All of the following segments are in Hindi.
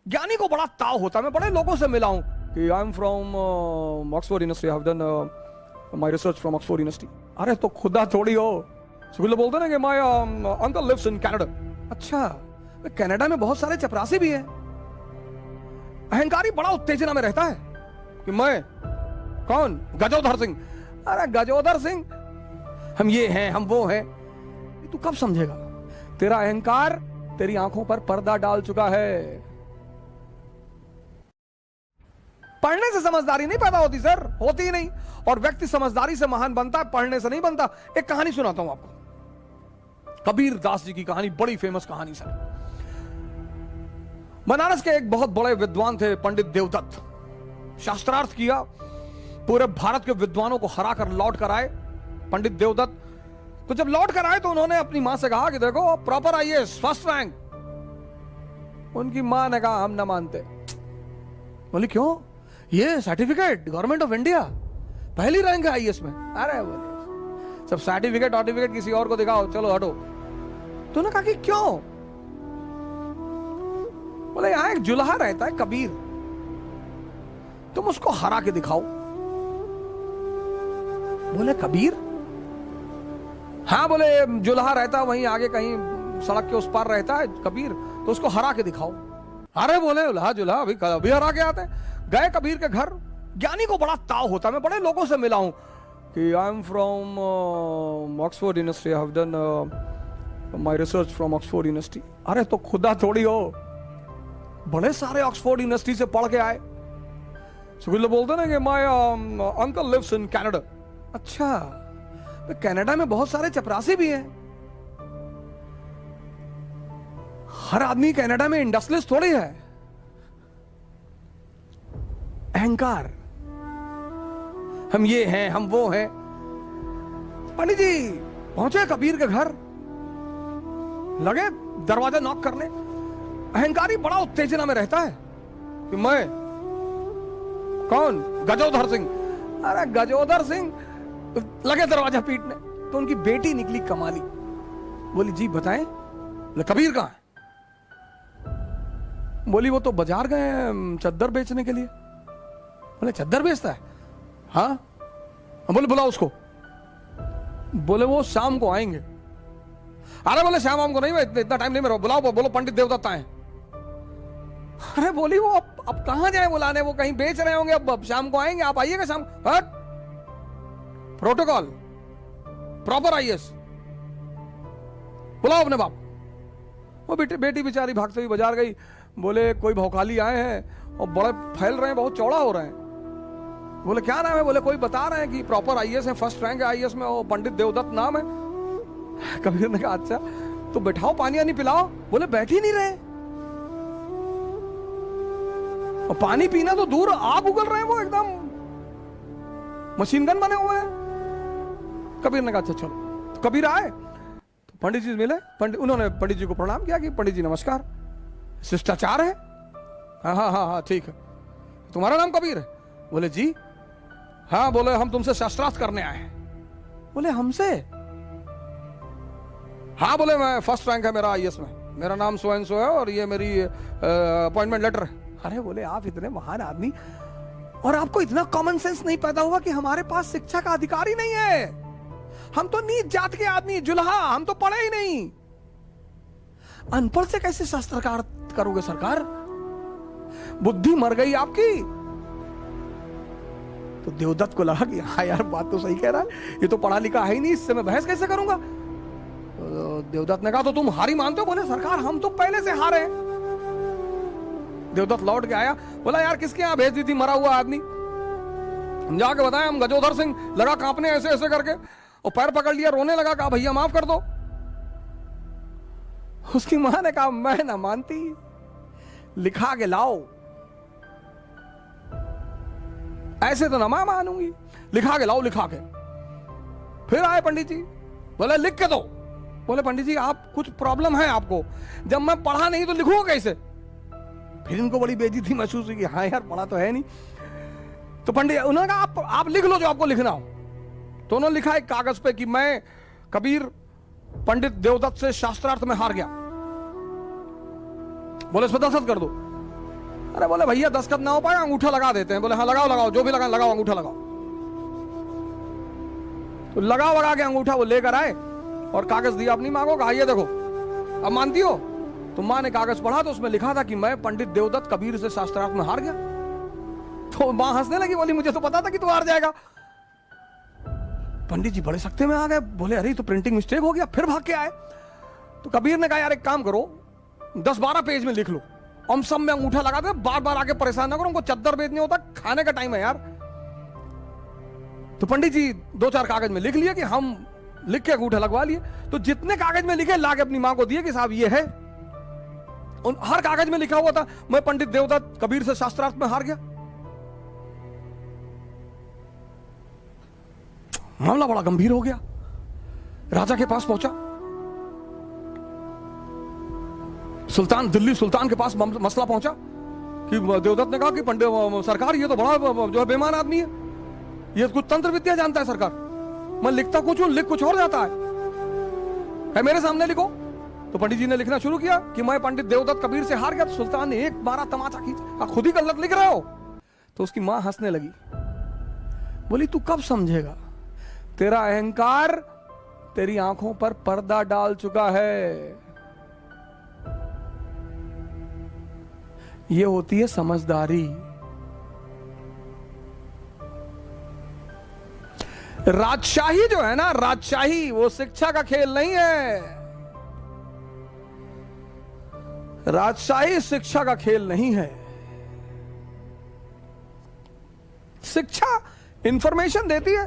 ज्ञानी को बड़ा ताव होता है। मैं बड़े लोगों से मिला हूं कि I am from Oxford University, I have done my research from Oxford University. अरे तो खुदा थोड़ी हो, स्कूल बोलते ना कि my uncle lives in Canada. अच्छा, कनाडा में बहुत सारे चपरासी भी हैं। अहंकारी बड़ा उत्तेजना में रहता है कि मैं कौन, गजोधर सिंह। अरे गजोधर सिंह, हम ये हैं, हम वो हैं। तू कब समझेगा? तेरा अहंकार तेरी आंखों पर पर्दा डाल चुका है। पढ़ने से समझदारी नहीं पैदा होती सर, होती ही नहीं। और व्यक्ति समझदारी से महान बनता है, पढ़ने से नहीं बनता। एक कहानी सुनाता हूं आपको, कबीर दास जी की कहानी, बड़ी फेमस कहानी सर। बनारस के एक बहुत बड़े विद्वान थे पंडित देवदत्त। शास्त्रार्थ किया, पूरे भारत के विद्वानों को हरा कर लौट कर आए पंडित देवदत्त। तो जब लौट कर आए तो उन्होंने अपनी मां से कहा कि देखो प्रॉपर आईएएस फर्स्ट रैंक। उनकी मां ने कहा हम ना मानते। बोली क्यों? ये सर्टिफिकेट गवर्नमेंट ऑफ इंडिया, पहली रैंक है आईएएस में। अरे बोले सब सर्टिफिकेट किसी और को दिखाओ, चलो हटो। तो उन्होंने कहा कि क्यों? बोले यहां एक जुल्हा रहता है कबीर, तुम उसको हरा के दिखाओ। बोले कबीर? हाँ, बोले जुल्हा रहता है वहीं आगे कहीं सड़क के उस पार रहता है कबीर, तो उसको हरा के दिखाओ। अरे बोले जुल्हा अभी हरा के आते हैं। गए कबीर के घर। ज्ञानी को बड़ा ताव होता है। मैं बड़े लोगों से मिला हूं कि I am from Oxford University, I have done my research from Oxford University. अरे तो खुदा थोड़ी हो, बड़े सारे ऑक्सफोर्ड यूनिवर्सिटी से पढ़ के आए। स्कूल बोलते ना कि my uncle lives in Canada. अच्छा, कनाडा में बहुत सारे चपरासी भी हैं। हर आदमी कनाडा में इंडस्ट्रियलिस्ट थोड़ी है। अहंकार, हम ये हैं, हम वो हैं। पंडित जी पहुंचे कबीर के घर, लगे दरवाजा नॉक करने। अहंकारी बड़ा उत्तेजना में रहता है कि मैं कौन, गजोधर सिंह। अरे गजोधर सिंह, लगे दरवाजा पीटने। तो उनकी बेटी निकली कमाली, बोली जी बताएं। बोले कबीर कहां है? बोली वो तो बाजार गए हैं चद्दर बेचने के लिए। बोले चद्दर बेचता है? हाँ। बोले बुलाओ उसको। बोले वो शाम को आएंगे। अरे बोले शाम को नहीं, मैं इतना टाइम नहीं मेरा, बुलाओ, बोलो पंडित देवदत्त आए। अरे बोली वो अब कहां जाए बुलाने, वो कहीं बेच रहे होंगे, अब शाम को आएंगे, आप आइएगा शाम। हट, प्रोटोकॉल, प्रॉपर आईएएस, बुलाओ अपने बाप। वो बेटी बेचारी भागते हुई बाजार गई। बोले कोई भौकाली आए हैं और बड़े फैल रहे हैं, बहुत चौड़ा हो रहे हैं। बोले क्या नाम है? बोले कोई बता रहे हैं कि प्रॉपर आईएएस है, फर्स्ट रैंक है आईएएस में, वो पंडित देवदत्त नाम है। कबीर ने कहा अच्छा तो बैठाओ, पानी आनी पिलाओ। बोले बैठ ही नहीं रहे, और पानी पीना तो दूर, आग उगल रहे हैं, वो एकदम मशीन गन बने हुए हैं। कबीर ने कहा अच्छा चलो। तो कबीर आए तो पंडित जी मिले। उन्होंने पंडित जी को प्रणाम किया कि पंडित जी नमस्कार, शिष्टाचार है। हाँ हाँ हाँ हाँ ठीक है, तुम्हारा नाम कबीर है? बोले जी हाँ। बोले हम तुमसे शास्त्रार्थ करने आए हैं। बोले हमसे? हाँ। बोले मैं फर्स्ट रैंक है मेरा आईएएस में, मेरा नाम सो एंड सो है और ये मेरी अपॉइंटमेंट लेटर है। अरे बोले आप इतने महान आदमी और आपको इतना कॉमन सेंस नहीं पैदा हुआ कि हमारे पास शिक्षा का अधिकार ही नहीं है। हम तो नीच जात के आदमी, जुल्हा, हम तो पढ़े ही नहीं। अनपढ़ से कैसे शास्त्रकार करोगे सरकार? बुद्धि मर गई आपकी। तो देवदत्त को लगा कि हाँ यार बात तो सही कह रहा है, ये तो पढ़ा लिखा है ही नहीं, इससे मैं बहस कैसे करूंगा। तो देवदत्त ने कहा तो तुम हारी मानते हो? बोले सरकार हम तो पहले से हारे। देवदत्त लौट के आया, बोला यार किसके यहां भेज दी थी मरा हुआ आदमी? हम जाके बताया हम गजोधर सिंह। लगा कांपने ऐसे ऐसे करके, और पैर पकड़ लिया, रोने लगा, कहा भैया माफ कर दो। उसकी मां ने कहा मैं ना मानती, लिखा के लाओ। ऐसे तो ना मैं मानूंगी, लिखा के लाओ, लिखा के। फिर आए पंडित जी, बोले लिख के दो। बोले पंडित जी आप कुछ प्रॉब्लम है आपको, जब मैं पढ़ा नहीं तो लिखूंगा कैसे? फिर इनको बड़ी बेइज्जती महसूस हुई कि हाँ यार पढ़ा तो है नहीं। तो पंडित उन्होंने कहा आप लिख लो जो आपको लिखना हो। तो उन्होंने लिखा एक कागज पे कि मैं कबीर पंडित देवदत्त से शास्त्रार्थ में हार गया। बोले इस पर दस्तखत कर दो। अरे बोले भैया दस्तखत ना हो पाए अंगूठा लगा देते हैं। बोले हाँ लगाओ लगाओ, जो भी लगा लगाओ, अंगूठा लगाओ। तो लगा के अंगूठा वो लेकर आए और कागज दिया अपनी माँ को, कहा ये देखो अब मानती हो? तो माँ ने कागज पढ़ा तो उसमें लिखा था कि मैं पंडित देवदत्त कबीर से शास्त्रार्थ में हार गया। तो माँ हंसने लगी, बोली मुझे तो पता था कि तू हार जाएगा। पंडित जी बड़े सख्ते में आ गए, बोले अरे तो प्रिंटिंग मिस्टेक हो गया, फिर भाग के आए। तो कबीर ने कहा यार एक काम करो, 10-12 पेज में लिख लो, हम सब में अंगूठा लगा दे, बार बार आके परेशान ना करो, उनको चद्दर बेचने होता, खाने का टाइम है यार। तो पंडित जी 2-4 कागज में लिख लिया कि हम लिख के अंगूठा लगवा लिए। तो जितने कागज में लिखे ला के अपनी मां को दिए कि साहब ये है। और हर कागज में लिखा हुआ था मैं पंडित देवदत्त कबीर से शास्त्रार्थ में हार गया। मामला बड़ा गंभीर हो गया, राजा के पास पहुंचा। सुल्तान, दिल्ली सुल्तान के पास मसला पहुंचा कि देवदत्त ने कहा कि पंडित सरकार ये तो बड़ा जो है बेईमान आदमी है, ये कुछ तंत्र विद्या जानता है सरकार, मैं लिखता कुछ हूं लिख कुछ और जाता है मेरे सामने लिखो। तो पंडित जी ने लिखना शुरू किया कि मैं पंडित देवदत्त कबीर से हार गया। तो सुल्तान ने एक बार तमाचा खींचा, खुद ही गलत लिख रहे हो। तो उसकी मां हंसने लगी, बोली तू कब समझेगा, तेरा अहंकार तेरी आंखों पर पर्दा डाल चुका है। ये होती है समझदारी। राजशाही जो है ना, राजशाही वो शिक्षा का खेल नहीं है। राजशाही शिक्षा का खेल नहीं है। शिक्षा इंफॉर्मेशन देती है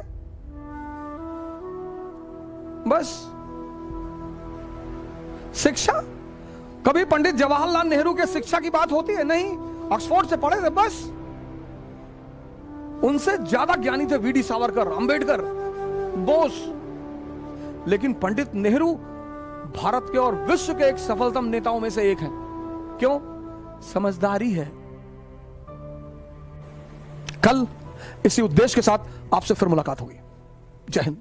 बस। शिक्षा कभी पंडित जवाहरलाल नेहरू के शिक्षा की बात होती है? नहीं, ऑक्सफोर्ड से पढ़े थे बस। उनसे ज्यादा ज्ञानी थे वीडी सावरकर, अंबेडकर, बोस। लेकिन पंडित नेहरू भारत के और विश्व के एक सफलतम नेताओं में से एक हैं। क्यों? समझदारी है। कल इसी उद्देश्य के साथ आपसे फिर मुलाकात होगी। जय हिंद।